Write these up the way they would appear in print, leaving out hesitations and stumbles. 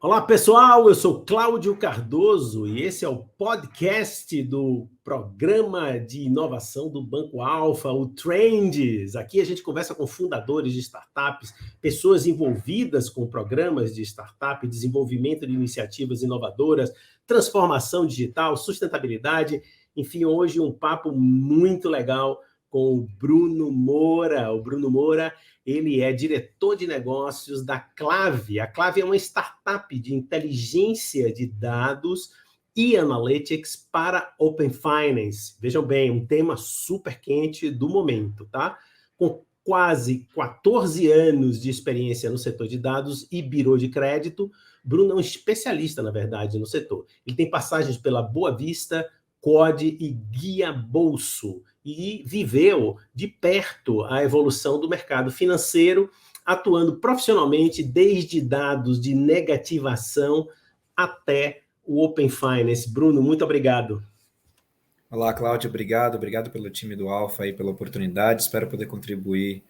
Olá, pessoal, eu sou Cláudio Cardoso e esse é o podcast do Programa de Inovação do Banco Alfa, o Trends. Aqui a gente conversa com fundadores de startups, pessoas envolvidas com programas de startup, desenvolvimento de iniciativas inovadoras, transformação digital, sustentabilidade. Enfim, hoje um papo muito legal com o Bruno Moura. O Bruno Moura, ele é diretor de negócios da Clave. A Clave é uma startup de inteligência de dados e analytics para Open Finance. Vejam bem, um tema super quente do momento, tá? Com quase 14 anos de experiência no setor de dados e birô de crédito, Bruno é um especialista, na verdade, no setor. Ele tem passagens pela Boa Vista, COD e Guia Bolso, e viveu de perto a evolução do mercado financeiro, atuando profissionalmente desde dados de negativação até o Open Finance. Bruno, muito obrigado. Olá, Cláudio, obrigado pelo time do Alfa e pela oportunidade. Espero poder contribuir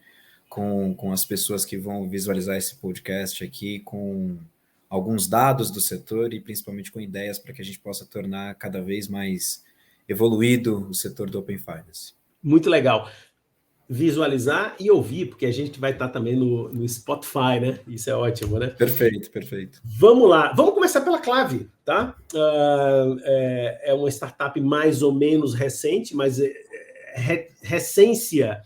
com as pessoas que vão visualizar esse podcast aqui, com alguns dados do setor e principalmente com ideias para que a gente possa tornar cada vez mais evoluído o setor do Open Finance. Muito legal. Visualizar e ouvir, porque a gente vai estar também no Spotify, né? Isso é ótimo, né? Perfeito. Vamos lá. Vamos começar pela Clave, tá? É uma startup mais ou menos recente, mas recência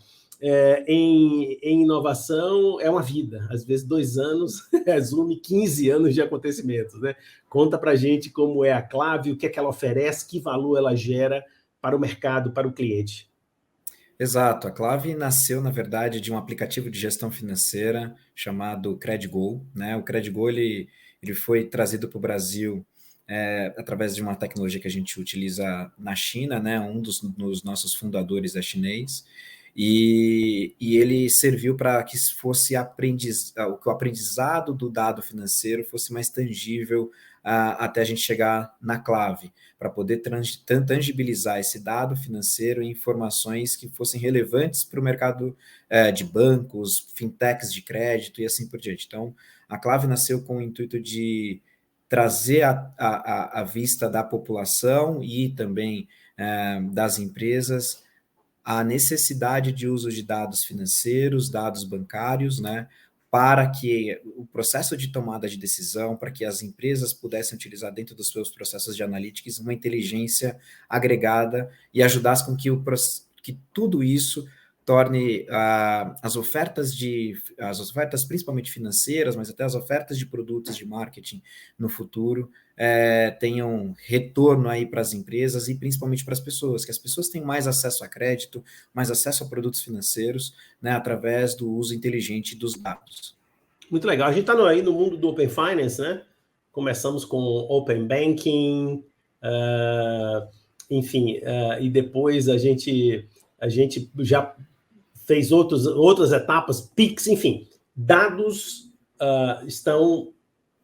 em inovação é uma vida. Às vezes 2 anos resume 15 anos de acontecimentos, né? Conta pra gente como é a Clave, o que é que ela oferece, que valor ela gera para o mercado, para o cliente. Exato, a Clave nasceu, na verdade, de um aplicativo de gestão financeira chamado CredGo, né? O CredGo, ele foi trazido para o Brasil através de uma tecnologia que a gente utiliza na China, né? Um dos nossos fundadores é chinês, e ele serviu para que fosse que o aprendizado do dado financeiro fosse mais tangível até a gente chegar na Clave, para poder tangibilizar esse dado financeiro em informações que fossem relevantes para o mercado de bancos, fintechs de crédito e assim por diante. Então, a Clave nasceu com o intuito de trazer à vista da população e também das empresas a necessidade de uso de dados financeiros, dados bancários, né, para que o processo de tomada de decisão, para que as empresas pudessem utilizar dentro dos seus processos de analytics uma inteligência agregada e ajudasse com que tudo isso torne as ofertas principalmente financeiras, mas até as ofertas de produtos de marketing no futuro tenham retorno aí para as empresas e principalmente para as pessoas, que as pessoas tenham mais acesso a crédito, mais acesso a produtos financeiros, né, através do uso inteligente dos dados. Muito legal. A gente está aí no mundo do Open Finance, né? Começamos com Open Banking, enfim, e depois a gente já fez outras etapas, PIX, enfim. Dados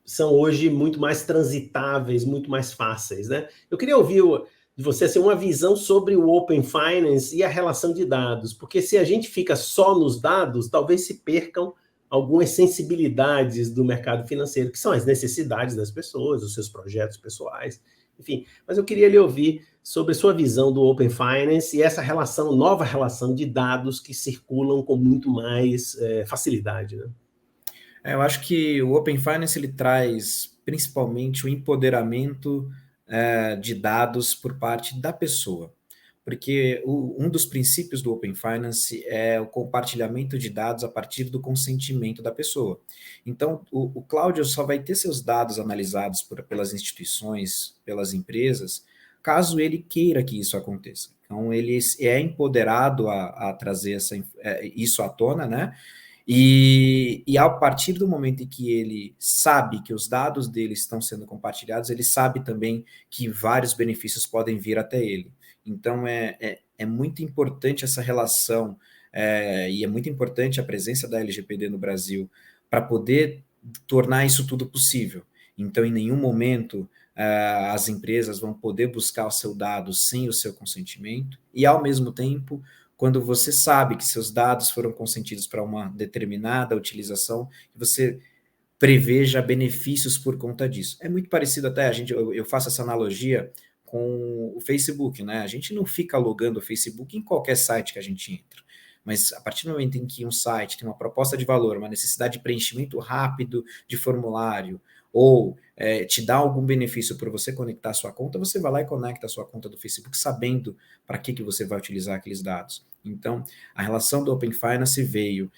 são hoje muito mais transitáveis, muito mais fáceis, né? Eu queria ouvir de você assim, uma visão sobre o Open Finance e a relação de dados, porque se a gente fica só nos dados, talvez se percam algumas sensibilidades do mercado financeiro, que são as necessidades das pessoas, os seus projetos pessoais, enfim. Mas eu queria lhe ouvir sobre sua visão do Open Finance e essa relação, nova relação de dados que circulam com muito mais facilidade, né? Eu acho que o Open Finance ele traz principalmente o empoderamento de dados por parte da pessoa, porque um dos princípios do Open Finance é o compartilhamento de dados a partir do consentimento da pessoa. Então, o Cláudio só vai ter seus dados analisados pelas instituições, pelas empresas, caso ele queira que isso aconteça. Então, ele é empoderado a trazer isso à tona, né? E a partir do momento em que ele sabe que os dados dele estão sendo compartilhados, ele sabe também que vários benefícios podem vir até ele. Então, é muito importante essa relação, e é muito importante a presença da LGPD no Brasil para poder tornar isso tudo possível. Então, em nenhum momento as empresas vão poder buscar o seu dado sem o seu consentimento, e ao mesmo tempo, quando você sabe que seus dados foram consentidos para uma determinada utilização, você preveja benefícios por conta disso. É muito parecido até, eu faço essa analogia com o Facebook, né? A gente não fica logando o Facebook em qualquer site que a gente entra. Mas a partir do momento em que um site tem uma proposta de valor, uma necessidade de preenchimento rápido de formulário, ou te dá algum benefício por você conectar a sua conta, você vai lá e conecta a sua conta do Facebook sabendo para que você vai utilizar aqueles dados. Então, a relação do Open Finance veio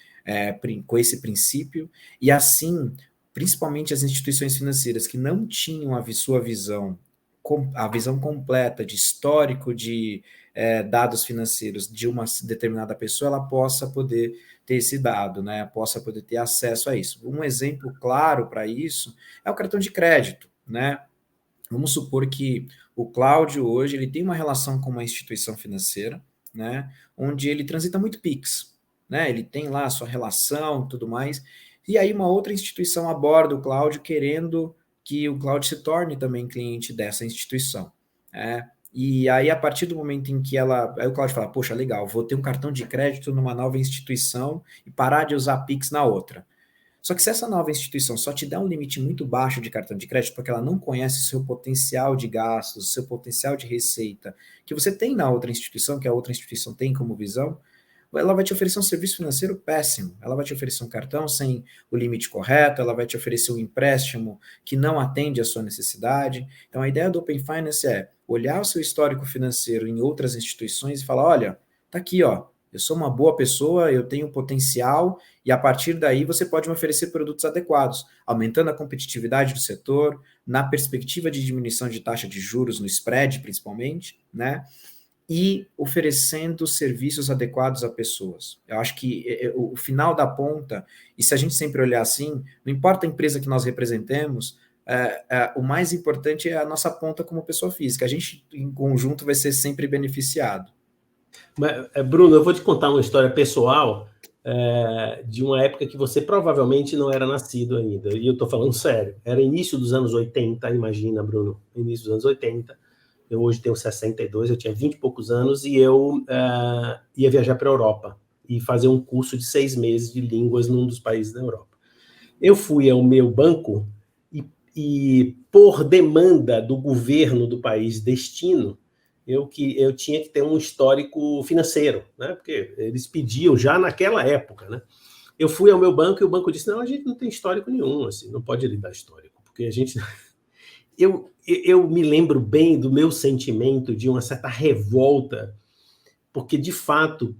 com esse princípio, e assim, principalmente as instituições financeiras que não tinham a visão completa de histórico de dados financeiros de uma determinada pessoa, ela possa poder ter esse dado, né? Possa poder ter acesso a isso. Um exemplo claro para isso é o cartão de crédito, né? Vamos supor que o Cláudio hoje ele tem uma relação com uma instituição financeira, né? Onde ele transita muito Pix, né? Ele tem lá a sua relação, tudo mais. E aí uma outra instituição aborda o Cláudio querendo que o Cláudio se torne também cliente dessa instituição. E aí, a partir do momento em que aí o Cláudio fala, poxa, legal, vou ter um cartão de crédito numa nova instituição e parar de usar Pix na outra. Só que se essa nova instituição só te der um limite muito baixo de cartão de crédito, porque ela não conhece o seu potencial de gastos, o seu potencial de receita, que você tem na outra instituição, que a outra instituição tem como visão, ela vai te oferecer um serviço financeiro péssimo. Ela vai te oferecer um cartão sem o limite correto, ela vai te oferecer um empréstimo que não atende à sua necessidade. Então, a ideia do Open Finance é olhar o seu histórico financeiro em outras instituições e falar, olha, tá aqui, ó, eu sou uma boa pessoa, eu tenho potencial, e a partir daí você pode me oferecer produtos adequados, aumentando a competitividade do setor, na perspectiva de diminuição de taxa de juros no spread, principalmente, né? E oferecendo serviços adequados a pessoas. Eu acho que o final da ponta, e se a gente sempre olhar assim, não importa a empresa que nós representemos, o mais importante é a nossa ponta como pessoa física. A gente, em conjunto, vai ser sempre beneficiado. Mas, Bruno, eu vou te contar uma história pessoal de uma época que você provavelmente não era nascido ainda. E eu estou falando sério. Era início dos anos 80, imagina, Bruno. Início dos anos 80. Eu hoje tenho 62, eu tinha 20 e poucos anos e eu ia viajar para a Europa e fazer um curso de 6 meses de línguas num dos países da Europa. Eu fui ao meu banco e por demanda do governo do país destino, eu tinha que ter um histórico financeiro, né? Porque eles pediam já naquela época, né? Eu fui ao meu banco e o banco disse, não, a gente não tem histórico nenhum, assim, não pode lhe dar histórico, porque a gente... Eu me lembro bem do meu sentimento de uma certa revolta, porque, de fato,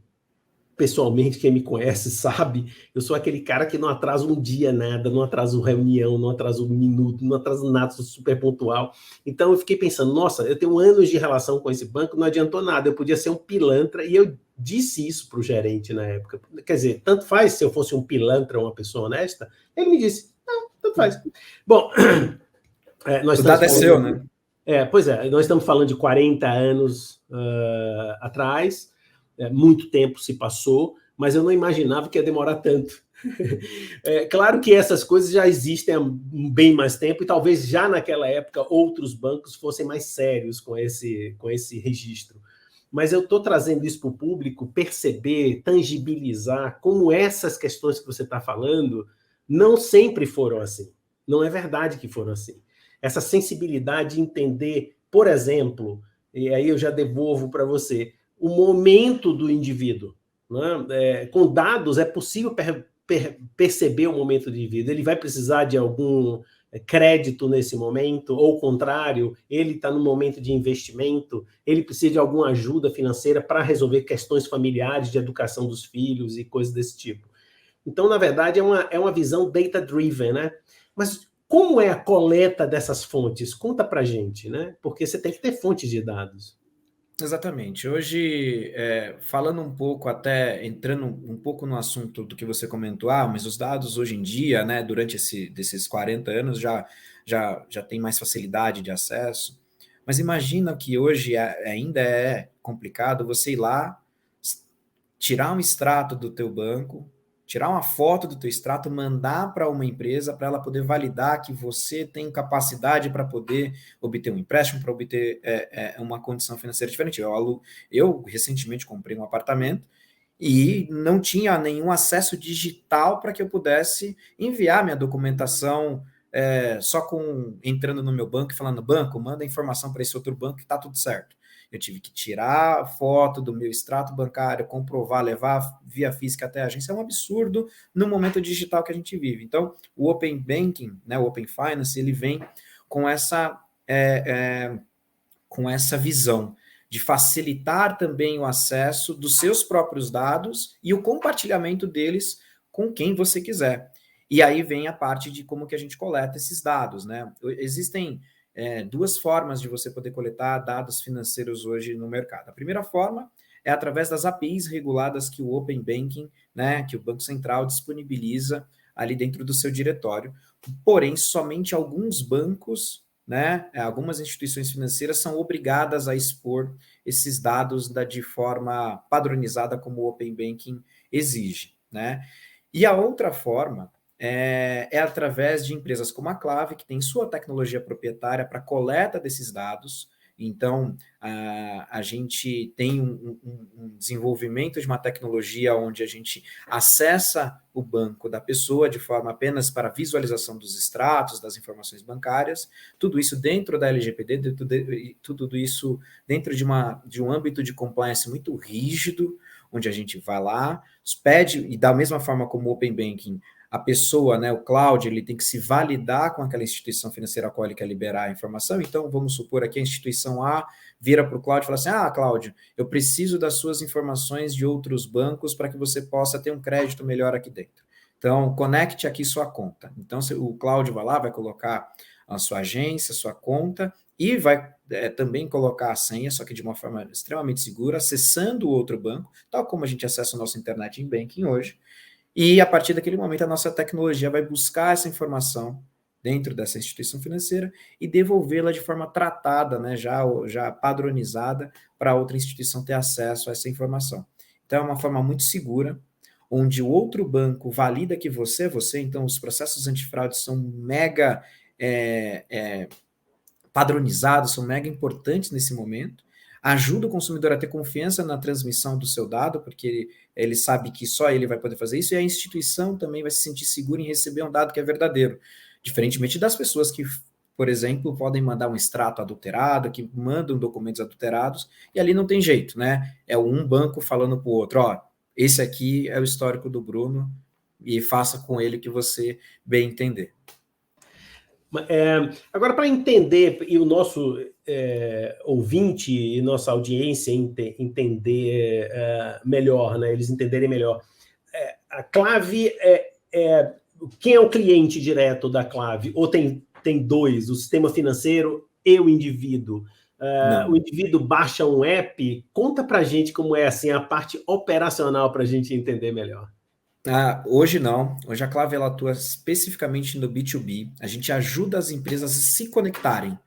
pessoalmente, quem me conhece sabe, eu sou aquele cara que não atrasa um dia nada, não atraso reunião, não atraso um minuto, não atraso nada, sou super pontual. Então, eu fiquei pensando, nossa, eu tenho anos de relação com esse banco, não adiantou nada, eu podia ser um pilantra, e eu disse isso para o gerente na época. Quer dizer, tanto faz se eu fosse um pilantra ou uma pessoa honesta, ele me disse, não, tanto faz. Bom... o dado é seu, né? Pois é, nós estamos falando de 40 anos atrás, muito tempo se passou, mas eu não imaginava que ia demorar tanto. Claro que essas coisas já existem há bem mais tempo, e talvez já naquela época outros bancos fossem mais sérios com esse registro. Mas eu estou trazendo isso para o público perceber, tangibilizar como essas questões que você está falando não sempre foram assim. Não é verdade que foram assim. Essa sensibilidade de entender, por exemplo, e aí eu já devolvo para você, o momento do indivíduo. Né? Com dados é possível perceber o momento do indivíduo. Ele vai precisar de algum crédito nesse momento, ou ao contrário, ele está no momento de investimento, ele precisa de alguma ajuda financeira para resolver questões familiares de educação dos filhos e coisas desse tipo. Então, na verdade, é uma visão data-driven, né? Mas como é a coleta dessas fontes? Conta para a gente, né? Porque você tem que ter fontes de dados. Exatamente. Hoje, falando um pouco, até entrando um pouco no assunto do que você comentou, mas os dados hoje em dia, né, durante desses 40 anos, já tem mais facilidade de acesso. Mas imagina que hoje ainda é complicado você ir lá, tirar um extrato do teu banco, tirar uma foto do teu extrato, mandar para uma empresa para ela poder validar que você tem capacidade para poder obter um empréstimo, para obter uma condição financeira diferente. Eu recentemente comprei um apartamento e não tinha nenhum acesso digital para que eu pudesse enviar minha documentação só entrando no meu banco e falando, banco, manda informação para esse outro banco que está tudo certo. Eu tive que tirar foto do meu extrato bancário, comprovar, levar via física até a agência. É um absurdo no momento digital que a gente vive. Então, o Open Banking, né, o Open Finance, ele vem com essa visão de facilitar também o acesso dos seus próprios dados e o compartilhamento deles com quem você quiser. E aí vem a parte de como que a gente coleta esses dados, né? Existem duas formas de você poder coletar dados financeiros hoje no mercado. A primeira forma é através das APIs reguladas que o Open Banking, né, que o Banco Central disponibiliza ali dentro do seu diretório. Porém, somente alguns bancos, né, algumas instituições financeiras são obrigadas a expor esses dados de forma padronizada como o Open Banking exige, né? E a outra forma é através de empresas como a Clave, que tem sua tecnologia proprietária para coleta desses dados. Então, a gente tem um desenvolvimento de uma tecnologia onde a gente acessa o banco da pessoa de forma apenas para visualização dos extratos, das informações bancárias, tudo isso dentro da LGPD, tudo isso dentro de um âmbito de compliance muito rígido, onde a gente vai lá, pede, e da mesma forma como o Open Banking, a pessoa, né, o cloud, ele tem que se validar com aquela instituição financeira a qual ele quer liberar a informação. Então, vamos supor aqui a instituição A vira para o cloud e fala assim, Cláudio, eu preciso das suas informações de outros bancos para que você possa ter um crédito melhor aqui dentro. Então, conecte aqui sua conta. Então, o cloud vai lá, vai colocar a sua agência, a sua conta, e vai também colocar a senha, só que de uma forma extremamente segura, acessando o outro banco, tal como a gente acessa o nosso internet em banking hoje. E a partir daquele momento a nossa tecnologia vai buscar essa informação dentro dessa instituição financeira e devolvê-la de forma tratada, né, já padronizada, para outra instituição ter acesso a essa informação. Então é uma forma muito segura, onde o outro banco valida que você é você, então os processos antifraude são mega padronizados, são mega importantes nesse momento, ajuda o consumidor a ter confiança na transmissão do seu dado, porque ele sabe que só ele vai poder fazer isso, e a instituição também vai se sentir segura em receber um dado que é verdadeiro, diferentemente das pessoas que, por exemplo, podem mandar um extrato adulterado, que mandam documentos adulterados, e ali não tem jeito, né? É um banco falando para o outro, esse aqui é o histórico do Bruno, e faça com ele o que você bem entender. Agora, para entender, e o nosso ouvinte e nossa audiência entender melhor, né, eles entenderem melhor, a Clave, quem é o cliente direto da Clave? Ou tem dois, o sistema financeiro e o indivíduo? O indivíduo baixa um app? Conta para a gente como é assim, a parte operacional para a gente entender melhor. Hoje não. Hoje a Clave ela atua especificamente no B2B. A gente ajuda as empresas a se conectarem.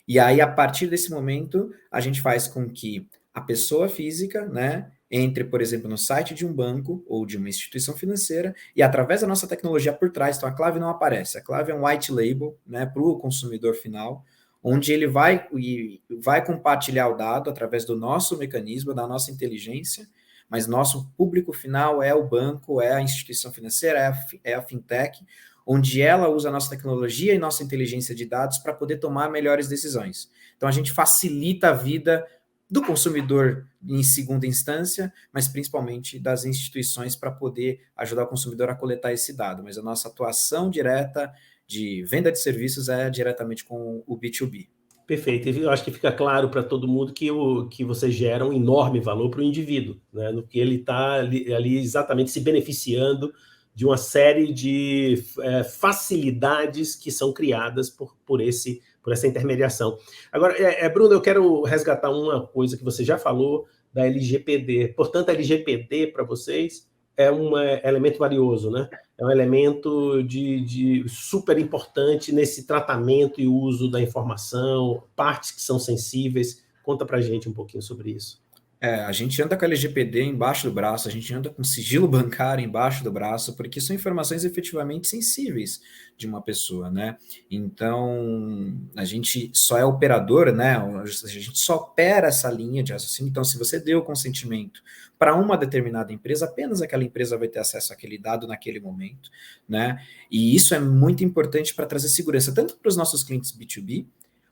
E aí, a partir desse momento, a gente faz com que a pessoa física, né, entre, por exemplo, no site de um banco ou de uma instituição financeira e através da nossa tecnologia por trás, então a Clave não aparece. A Clave é um white label, né, para o consumidor final, onde ele vai compartilhar o dado através do nosso mecanismo, da nossa inteligência, mas nosso público final é o banco, é a instituição financeira, é a fintech, onde ela usa a nossa tecnologia e nossa inteligência de dados para poder tomar melhores decisões. Então, a gente facilita a vida do consumidor em segunda instância, mas principalmente das instituições para poder ajudar o consumidor a coletar esse dado. Mas a nossa atuação direta de venda de serviços é diretamente com o B2B. Perfeito. Eu acho que fica claro para todo mundo que você gera um enorme valor para o indivíduo, né? No que ele está ali exatamente se beneficiando de uma série de facilidades que são criadas por essa intermediação. Agora, Bruno, eu quero resgatar uma coisa que você já falou da LGPD. Portanto, a LGPD para vocês é um elemento valioso, né? É um elemento de super importante nesse tratamento e uso da informação, partes que são sensíveis. Conta para a gente um pouquinho sobre isso. A gente anda com a LGPD embaixo do braço, a gente anda com sigilo bancário embaixo do braço, porque são informações efetivamente sensíveis de uma pessoa, né? Então, a gente só é operador, né? A gente só opera essa linha de raciocínio. Então, se você deu o consentimento para uma determinada empresa, apenas aquela empresa vai ter acesso àquele dado naquele momento, né? E isso é muito importante para trazer segurança, tanto para os nossos clientes B2B,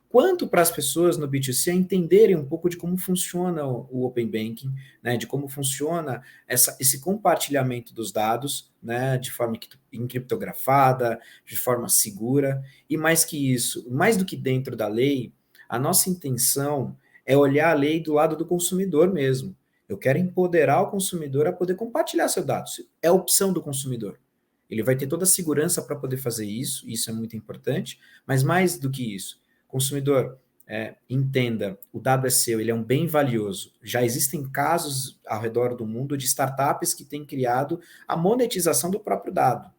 quanto para as pessoas no B2C entenderem um pouco de como funciona o Open Banking, né, de como funciona esse compartilhamento dos dados, né, de forma encriptografada, de forma segura, e mais que isso, mais do que dentro da lei, a nossa intenção é olhar a lei do lado do consumidor mesmo. Eu quero empoderar o consumidor a poder compartilhar seus dados. É a opção do consumidor. Ele vai ter toda a segurança para poder fazer isso é muito importante, mas mais do que isso, consumidor, entenda, o dado é seu, ele é um bem valioso. Já existem casos ao redor do mundo de startups que têm criado a monetização do próprio dado.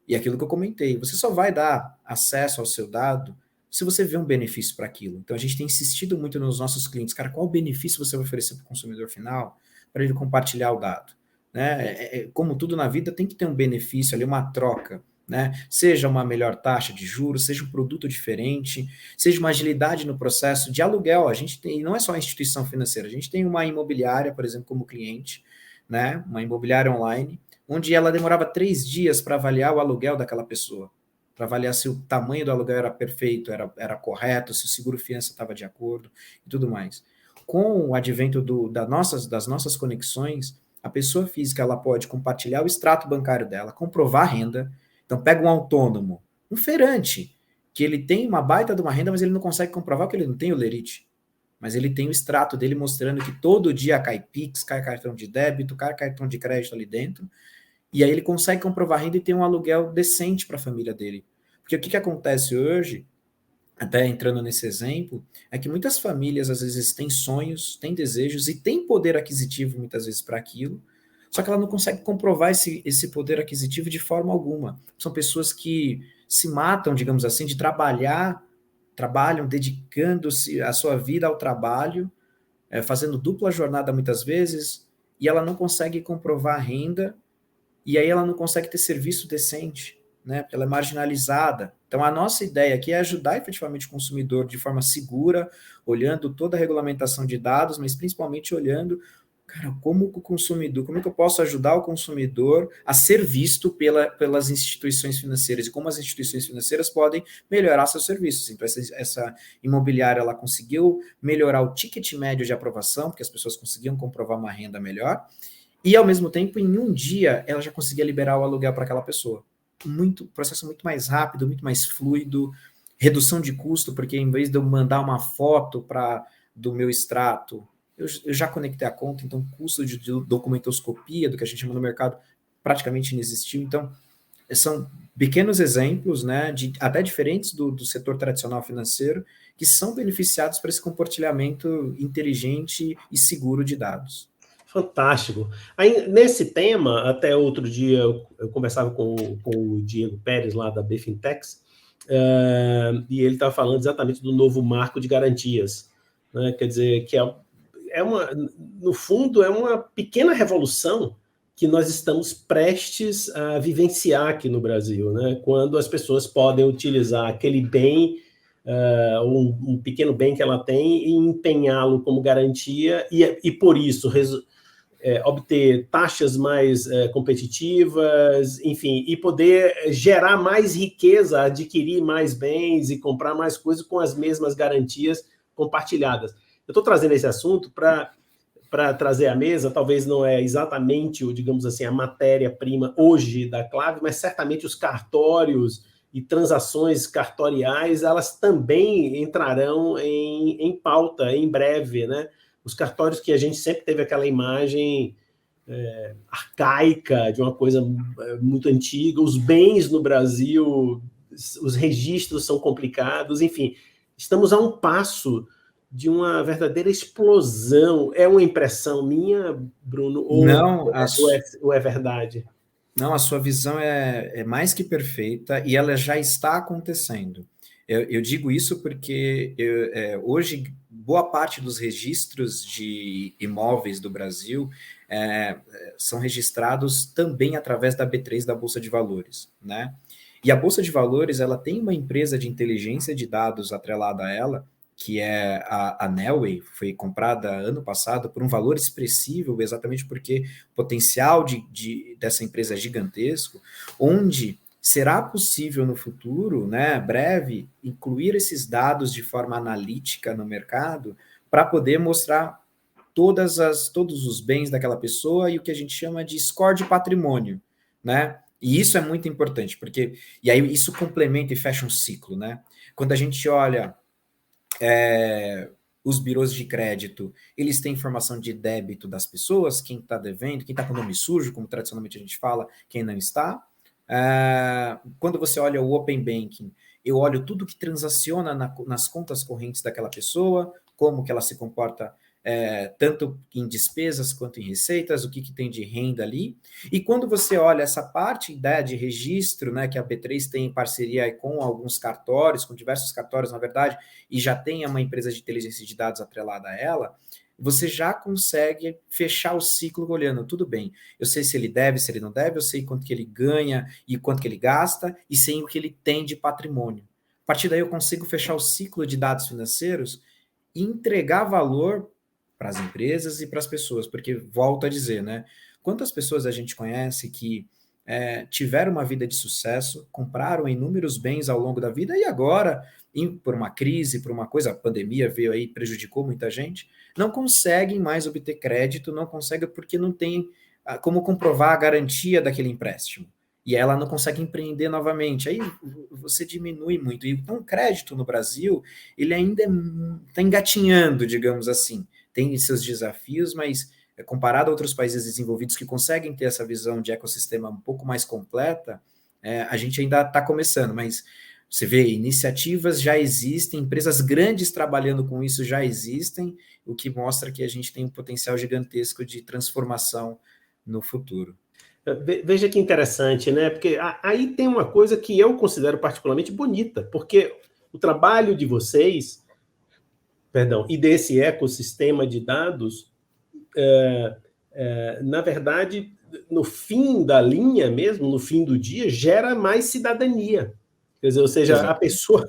E aquilo que eu comentei, você só vai dar acesso ao seu dado se você vê um benefício para aquilo. Então a gente tem insistido muito nos nossos clientes, cara, qual benefício você vai oferecer para o consumidor final para ele compartilhar o dado? Né? Como tudo na vida, tem que ter um benefício ali, uma troca. Né? Seja uma melhor taxa de juros, seja um produto diferente, seja uma agilidade no processo de aluguel. A gente tem, não é só a instituição financeira, a gente tem uma imobiliária, por exemplo, como cliente, né? Uma imobiliária online, onde ela demorava 3 dias para avaliar o aluguel daquela pessoa, para avaliar se o tamanho do aluguel era perfeito, era correto, se o seguro-fiança estava de acordo e tudo mais. Com o advento das nossas conexões, a pessoa física ela pode compartilhar o extrato bancário dela, comprovar a renda. Então, pega um autônomo, um feirante, que ele tem uma baita de uma renda, mas ele não consegue comprovar que ele não tem o lerite. Mas ele tem o extrato dele mostrando que todo dia cai Pix, cai cartão de débito, cai cartão de crédito ali dentro. E aí ele consegue comprovar a renda e ter um aluguel decente para a família dele. Porque o que acontece hoje, até entrando nesse exemplo, é que muitas famílias às vezes têm sonhos, têm desejos e têm poder aquisitivo muitas vezes para aquilo, só que ela não consegue comprovar esse poder aquisitivo de forma alguma. São pessoas que se matam, digamos assim, de trabalham dedicando-se a sua vida ao trabalho, fazendo dupla jornada muitas vezes, e ela não consegue comprovar a renda, e aí ela não consegue ter serviço decente, né? Porque ela é marginalizada. Então, a nossa ideia aqui é ajudar efetivamente o consumidor de forma segura, olhando toda a regulamentação de dados, mas principalmente olhando, cara, como o consumidor, como é que eu posso ajudar o consumidor a ser visto pelas instituições financeiras e como as instituições financeiras podem melhorar seus serviços. Então, essa imobiliária, ela conseguiu melhorar o ticket médio de aprovação, porque as pessoas conseguiam comprovar uma renda melhor, e, ao mesmo tempo, em um dia, ela já conseguia liberar o aluguel para aquela pessoa. Processo muito mais rápido, muito mais fluido, redução de custo, porque em vez de eu mandar uma foto do meu extrato, eu já conectei a conta, então o custo de documentoscopia, do que a gente chama no mercado, praticamente não existiu. Então, são pequenos exemplos, né, até diferentes do setor tradicional financeiro, que são beneficiados por esse compartilhamento inteligente e seguro de dados. Fantástico. Aí, nesse tema, até outro dia eu conversava com o Diego Pérez, lá da BFintex, e ele estava falando exatamente do novo marco de garantias. Né? Quer dizer, que no fundo, é uma pequena revolução que nós estamos prestes a vivenciar aqui no Brasil, né? Quando as pessoas podem utilizar aquele bem, um pequeno bem que ela tem, e empenhá-lo como garantia, e por isso obter taxas mais competitivas, enfim, e poder gerar mais riqueza, adquirir mais bens e comprar mais coisas com as mesmas garantias compartilhadas. Eu estou trazendo esse assunto para trazer à mesa, talvez não é exatamente, digamos assim, a matéria-prima hoje da Clave, mas certamente os cartórios e transações cartoriais, elas também entrarão em pauta em breve, né? Os cartórios que a gente sempre teve aquela imagem arcaica de uma coisa muito antiga, os bens no Brasil, os registros são complicados, enfim, estamos a um passo de uma verdadeira explosão. É uma impressão minha, Bruno, ou é verdade? Não, a sua visão é mais que perfeita e ela já está acontecendo. Eu digo isso porque hoje boa parte dos registros de imóveis do Brasil são registrados também através da B3, da Bolsa de Valores, né? E a Bolsa de Valores, ela tem uma empresa de inteligência de dados atrelada a ela, que é a Nelway, foi comprada ano passado por um valor expressivo, exatamente porque o potencial dessa empresa é gigantesco, onde será possível no futuro, né, breve, incluir esses dados de forma analítica no mercado para poder mostrar todos os bens daquela pessoa e o que a gente chama de score de patrimônio, né? E isso é muito importante, porque e aí isso complementa e fecha um ciclo, né? Quando a gente olha os birôs de crédito, eles têm informação de débito das pessoas, quem está devendo, quem está com o nome sujo, como tradicionalmente a gente fala, quem não está. Quando você olha o Open Banking, eu olho tudo que transaciona nas contas correntes daquela pessoa, como que ela se comporta tanto em despesas quanto em receitas, o que tem de renda ali. E quando você olha essa parte de registro, né, que a B3 tem em parceria com alguns cartórios, com diversos cartórios, na verdade, e já tem uma empresa de inteligência de dados atrelada a ela, você já consegue fechar o ciclo olhando, tudo bem, eu sei se ele deve, se ele não deve, eu sei quanto que ele ganha e quanto que ele gasta, e sei o que ele tem de patrimônio. A partir daí eu consigo fechar o ciclo de dados financeiros e entregar valor para as empresas e para as pessoas, porque volto a dizer, né? Quantas pessoas a gente conhece que tiveram uma vida de sucesso, compraram inúmeros bens ao longo da vida e agora, por uma crise, por uma coisa, a pandemia veio aí, prejudicou muita gente, não conseguem mais obter crédito, não conseguem porque não tem como comprovar a garantia daquele empréstimo. E ela não consegue empreender novamente. Aí você diminui muito. Então, o crédito no Brasil, ele ainda está engatinhando, digamos assim. Tem seus desafios, mas comparado a outros países desenvolvidos que conseguem ter essa visão de ecossistema um pouco mais completa, a gente ainda está começando, mas você vê, iniciativas já existem, empresas grandes trabalhando com isso já existem, o que mostra que a gente tem um potencial gigantesco de transformação no futuro. Veja que interessante, né? Porque aí tem uma coisa que eu considero particularmente bonita, porque o trabalho de vocês, perdão, e desse ecossistema de dados, na verdade, no fim da linha mesmo, no fim do dia, gera mais cidadania. Quer dizer, ou seja, exato, a pessoa...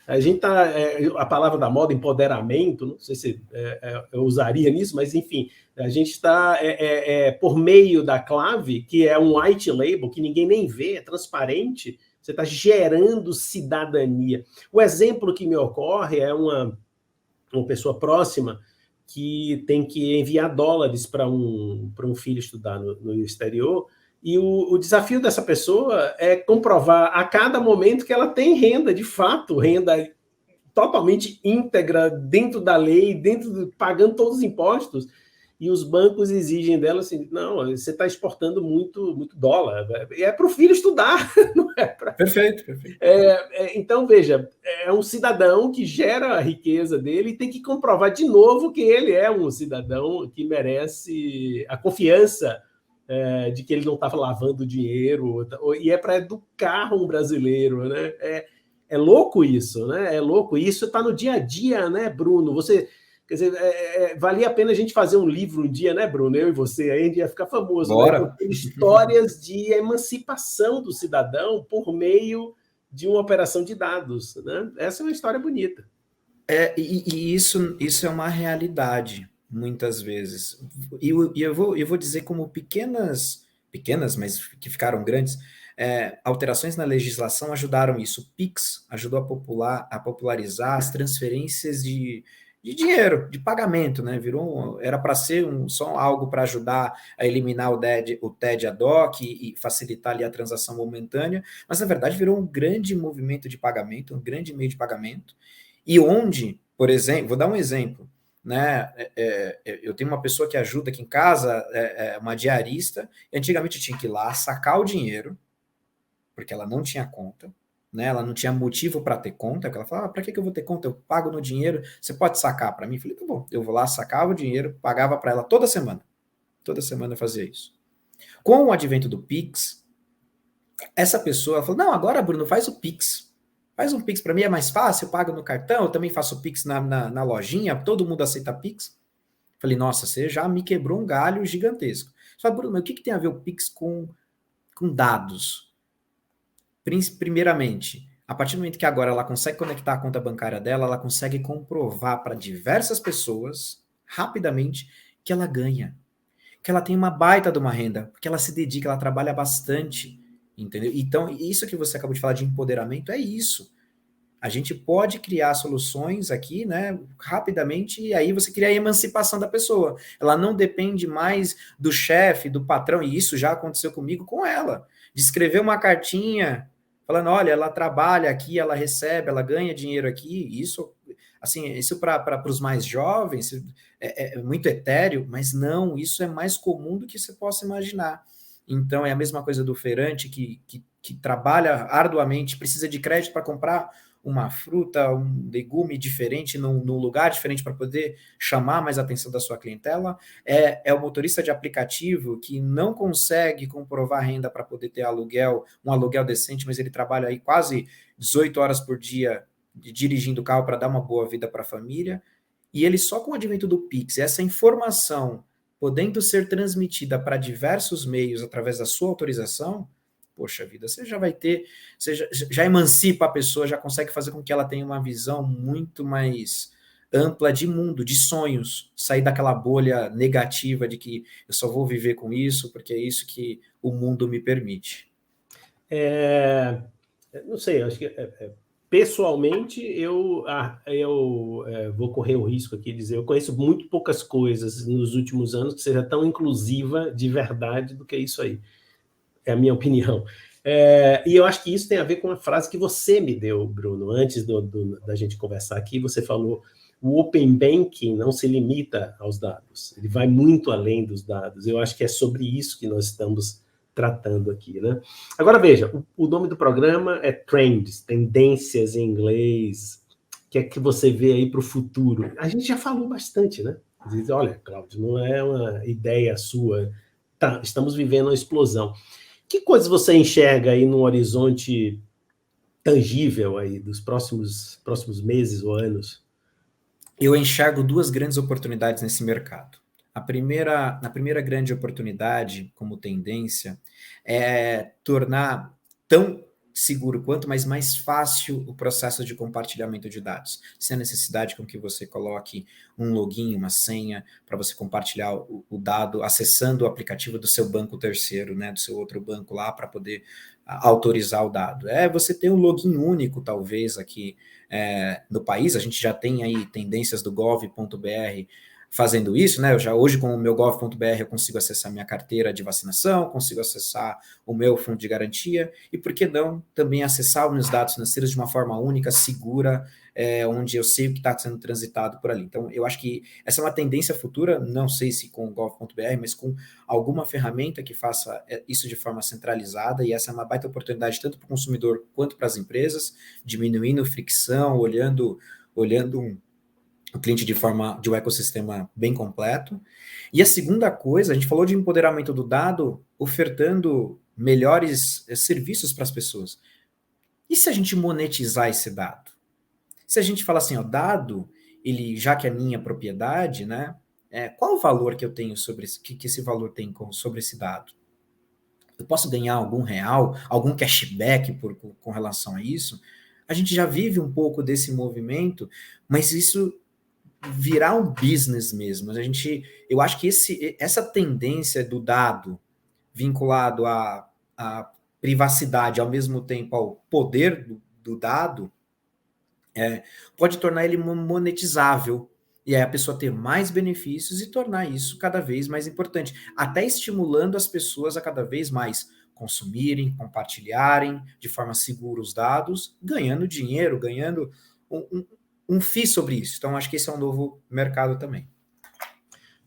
A gente tá... a palavra da moda, empoderamento, não sei se eu usaria nisso, mas, enfim, a gente está, por meio da Clave, que é um white label, que ninguém nem vê, é transparente, você está gerando cidadania. O exemplo que me ocorre é uma pessoa próxima que tem que enviar dólares para um filho estudar no exterior, e o desafio dessa pessoa é comprovar a cada momento que ela tem renda, de fato, renda totalmente íntegra, dentro da lei, pagando todos os impostos, e os bancos exigem dela assim, não, você está exportando muito dólar, e é para o filho estudar, não é para... Perfeito. Então, veja, é um cidadão que gera a riqueza dele e tem que comprovar de novo que ele é um cidadão que merece a confiança de que ele não estava lavando dinheiro, e é para educar um brasileiro, né? É louco isso, né? É louco. E isso está no dia a dia, né, Bruno? Quer dizer, valia a pena a gente fazer um livro um dia, né, Bruno? Eu e você, aí a gente ia ficar famoso, bora, né? Histórias de emancipação do cidadão por meio de uma operação de dados, né? Essa é uma história bonita. E isso é uma realidade, muitas vezes. E eu vou dizer como pequenas, mas que ficaram grandes, alterações na legislação ajudaram isso. O PIX ajudou a popularizar as transferências de dinheiro, de pagamento, né? Era para ser só algo para ajudar a eliminar o TED ad hoc e facilitar ali a transação momentânea, mas na verdade virou um grande movimento de pagamento, um grande meio de pagamento, e onde, por exemplo, vou dar um exemplo, né? Eu tenho uma pessoa que ajuda aqui em casa, uma diarista, e antigamente eu tinha que ir lá sacar o dinheiro, porque ela não tinha conta, né? Ela não tinha motivo para ter conta, ela falava, para que eu vou ter conta? Eu pago no dinheiro, você pode sacar para mim? Eu falei, tá bom, eu vou lá, sacava o dinheiro, pagava para ela toda semana eu fazia isso. Com o advento do Pix, essa pessoa falou, não, agora, Bruno, faz o Pix. Faz um Pix para mim, é mais fácil, eu pago no cartão, eu também faço Pix na lojinha, todo mundo aceita Pix. Falei, nossa, você já me quebrou um galho gigantesco. Só, Bruno, mas o que tem a ver o Pix com dados? Primeiramente, a partir do momento que agora ela consegue conectar a conta bancária dela, ela consegue comprovar para diversas pessoas, rapidamente, que ela ganha. Que ela tem uma baita de uma renda, porque ela se dedica, ela trabalha bastante, entendeu? Então, isso que você acabou de falar de empoderamento é isso. A gente pode criar soluções aqui, né, rapidamente, e aí você cria a emancipação da pessoa. Ela não depende mais do chefe, do patrão, e isso já aconteceu comigo com ela. De escrever uma cartinha falando, olha, ela trabalha aqui, ela recebe, ela ganha dinheiro aqui, isso, assim, isso para os mais jovens é muito etéreo, mas não, isso é mais comum do que você possa imaginar. Então, é a mesma coisa do feirante que trabalha arduamente, precisa de crédito para comprar uma fruta, um legume diferente, num lugar diferente para poder chamar mais a atenção da sua clientela. É o motorista de aplicativo que não consegue comprovar renda para poder ter um aluguel decente, mas ele trabalha aí quase 18 horas por dia dirigindo o carro para dar uma boa vida para a família. E ele só com o advento do Pix, essa informação podendo ser transmitida para diversos meios através da sua autorização, poxa vida, você já vai ter, você já emancipa a pessoa, já consegue fazer com que ela tenha uma visão muito mais ampla de mundo, de sonhos, sair daquela bolha negativa de que eu só vou viver com isso, porque é isso que o mundo me permite. Não sei, acho que pessoalmente eu vou correr o risco aqui de dizer, eu conheço muito poucas coisas nos últimos anos que seja tão inclusiva de verdade do que isso aí. É a minha opinião. E eu acho que isso tem a ver com a frase que você me deu, Bruno, antes da gente conversar aqui. Você falou: o Open Banking não se limita aos dados, ele vai muito além dos dados. Eu acho que é sobre isso que nós estamos tratando aqui, né? Agora, veja, o nome do programa é Trends, tendências em inglês. O que é que você vê aí para o futuro? A gente já falou bastante, né? Diz, olha, Cláudio, não é uma ideia sua. Tá, estamos vivendo uma explosão. Que coisas você enxerga aí no horizonte tangível aí dos próximos meses ou anos? Eu enxergo duas grandes oportunidades nesse mercado. A primeira grande oportunidade, como tendência, é tornar tão seguro quanto, mas mais fácil o processo de compartilhamento de dados, sem a necessidade com que você coloque um login, uma senha, para você compartilhar o dado, acessando o aplicativo do seu banco terceiro, né, do seu outro banco lá, para poder autorizar o dado. Você tem um login único, talvez, aqui no país. A gente já tem aí tendências do gov.br fazendo isso, né? Eu já hoje com o meu gov.br eu consigo acessar minha carteira de vacinação, consigo acessar o meu fundo de garantia e por que não também acessar os meus dados financeiros de uma forma única, segura, onde eu sei o que está sendo transitado por ali. Então, eu acho que essa é uma tendência futura, não sei se com o gov.br, mas com alguma ferramenta que faça isso de forma centralizada, e essa é uma baita oportunidade tanto para o consumidor quanto para as empresas, diminuindo fricção, olhando o cliente de um ecossistema bem completo. E a segunda coisa, a gente falou de empoderamento do dado, ofertando melhores serviços para as pessoas. E se a gente monetizar esse dado? Se a gente falar assim, dado, ele, já que é minha propriedade, né? Qual o valor que eu tenho sobre que esse valor tem sobre esse dado? Eu posso ganhar algum real, algum cashback com relação a isso? A gente já vive um pouco desse movimento, mas isso virar um business mesmo. Eu acho que essa tendência do dado vinculado à privacidade, ao mesmo tempo ao poder do dado, pode tornar ele monetizável, e aí a pessoa ter mais benefícios e tornar isso cada vez mais importante, até estimulando as pessoas a cada vez mais consumirem, compartilharem de forma segura os dados, ganhando dinheiro, ganhando um FII sobre isso. Então, acho que esse é um novo mercado também.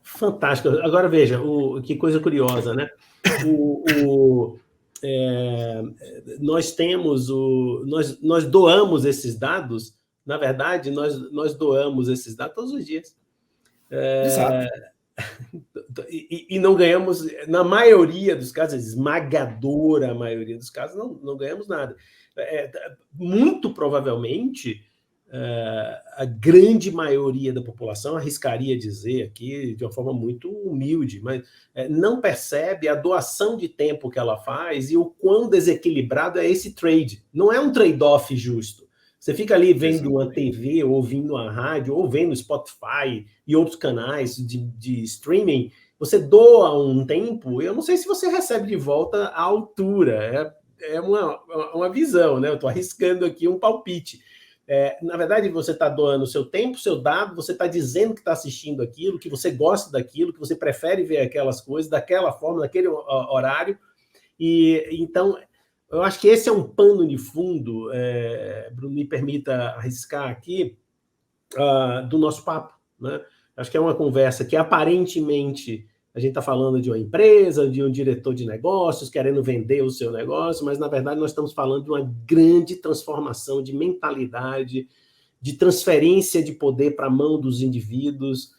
Fantástico. Agora, veja, que coisa curiosa, né? Nós temos nós doamos esses dados, na verdade, nós doamos esses dados todos os dias. Exato. E não ganhamos, na maioria dos casos, esmagadora maioria dos casos, não ganhamos nada. Muito provavelmente, a grande maioria da população, arriscaria dizer aqui de uma forma muito humilde, mas não percebe a doação de tempo que ela faz e o quão desequilibrado é esse trade. Não é um trade-off justo. Você fica ali vendo uma TV, ouvindo a rádio, ou vendo Spotify e outros canais de streaming, você doa um tempo, eu não sei se você recebe de volta a altura, é uma visão, né? Eu estou arriscando aqui um palpite. Na verdade, você está doando o seu tempo, seu dado, você está dizendo que está assistindo aquilo, que você gosta daquilo, que você prefere ver aquelas coisas daquela forma, naquele horário, e então eu acho que esse é um pano de fundo, Bruno, me permita arriscar aqui, do nosso papo, né? Acho que é uma conversa que aparentemente a gente está falando de uma empresa, de um diretor de negócios querendo vender o seu negócio, mas na verdade nós estamos falando de uma grande transformação de mentalidade, de transferência de poder para a mão dos indivíduos,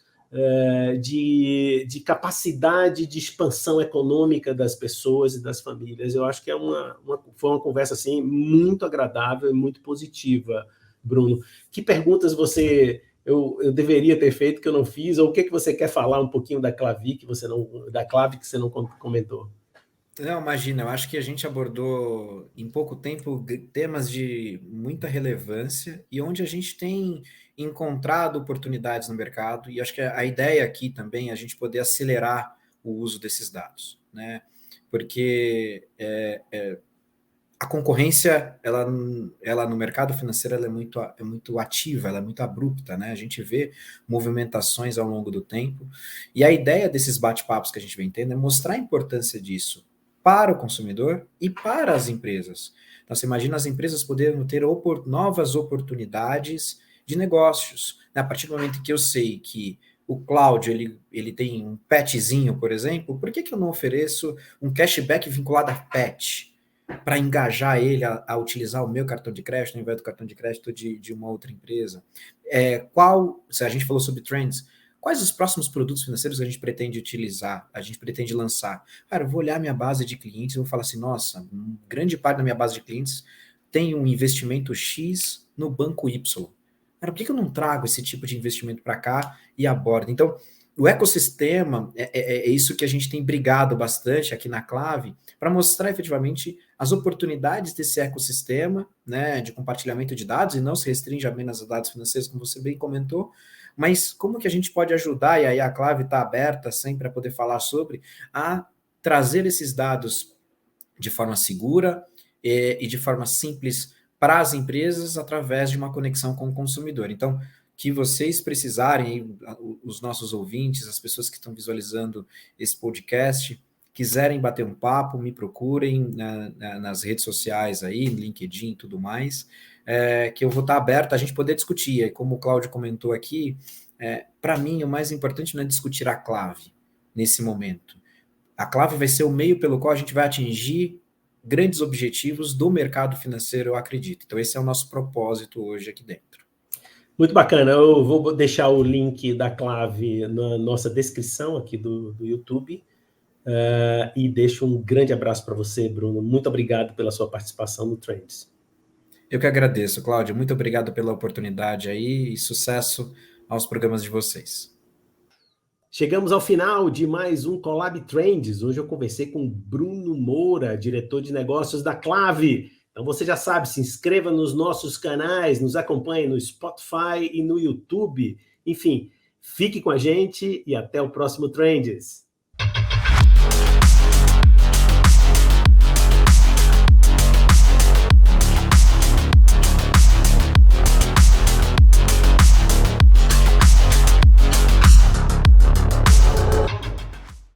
de capacidade de expansão econômica das pessoas e das famílias. Eu acho que foi uma conversa assim, muito agradável e muito positiva, Bruno. Que perguntas eu deveria ter feito que eu não fiz, ou o que você quer falar um pouquinho da Clavi que você não comentou? Não, imagina, eu acho que a gente abordou em pouco tempo temas de muita relevância e onde a gente tem encontrado oportunidades no mercado, e acho que a ideia aqui também é a gente poder acelerar o uso desses dados, né? Porque a concorrência, ela no mercado financeiro, ela é muito ativa, ela é muito abrupta, né? A gente vê movimentações ao longo do tempo, e a ideia desses bate-papos que a gente vem tendo é mostrar a importância disso para o consumidor e para as empresas. Então, você imagina as empresas podendo ter novas oportunidades de negócios, né? A partir do momento que eu sei que o Cláudio, ele tem um petzinho, por exemplo, por que eu não ofereço um cashback vinculado a pet? Para engajar ele a utilizar o meu cartão de crédito ao invés do cartão de crédito de uma outra empresa. Se a gente falou sobre trends, quais os próximos produtos financeiros que a gente pretende utilizar, a gente pretende lançar? Cara, eu vou olhar minha base de clientes e vou falar assim, nossa, grande parte da minha base de clientes tem um investimento X no banco Y. Cara, por que eu não trago esse tipo de investimento para cá e abordo? Então, o ecossistema é isso que a gente tem brigado bastante aqui na Clave, para mostrar efetivamente as oportunidades desse ecossistema, né, de compartilhamento de dados, e não se restringe apenas a dados financeiros, como você bem comentou, mas como que a gente pode ajudar, e aí a Clave está aberta sempre para poder falar sobre, a trazer esses dados de forma segura e de forma simples para as empresas através de uma conexão com o consumidor. Então, que vocês precisarem, os nossos ouvintes, as pessoas que estão visualizando esse podcast, quiserem bater um papo, me procurem nas redes sociais aí, LinkedIn e tudo mais, que eu vou estar aberto a gente poder discutir. E como o Cláudio comentou aqui, para mim o mais importante não é discutir a Clave nesse momento. A Clave vai ser o meio pelo qual a gente vai atingir grandes objetivos do mercado financeiro, eu acredito. Então esse é o nosso propósito hoje aqui dentro. Muito bacana, eu vou deixar o link da Clave na nossa descrição aqui do YouTube, e deixo um grande abraço para você, Bruno. Muito obrigado pela sua participação no Trends. Eu que agradeço, Cláudio. Muito obrigado pela oportunidade aí e sucesso aos programas de vocês. Chegamos ao final de mais um Collab Trends. Hoje eu conversei com Bruno Moura, diretor de negócios da Clave. Então você já sabe, se inscreva nos nossos canais, nos acompanhe no Spotify e no YouTube. Enfim, fique com a gente e até o próximo Trends.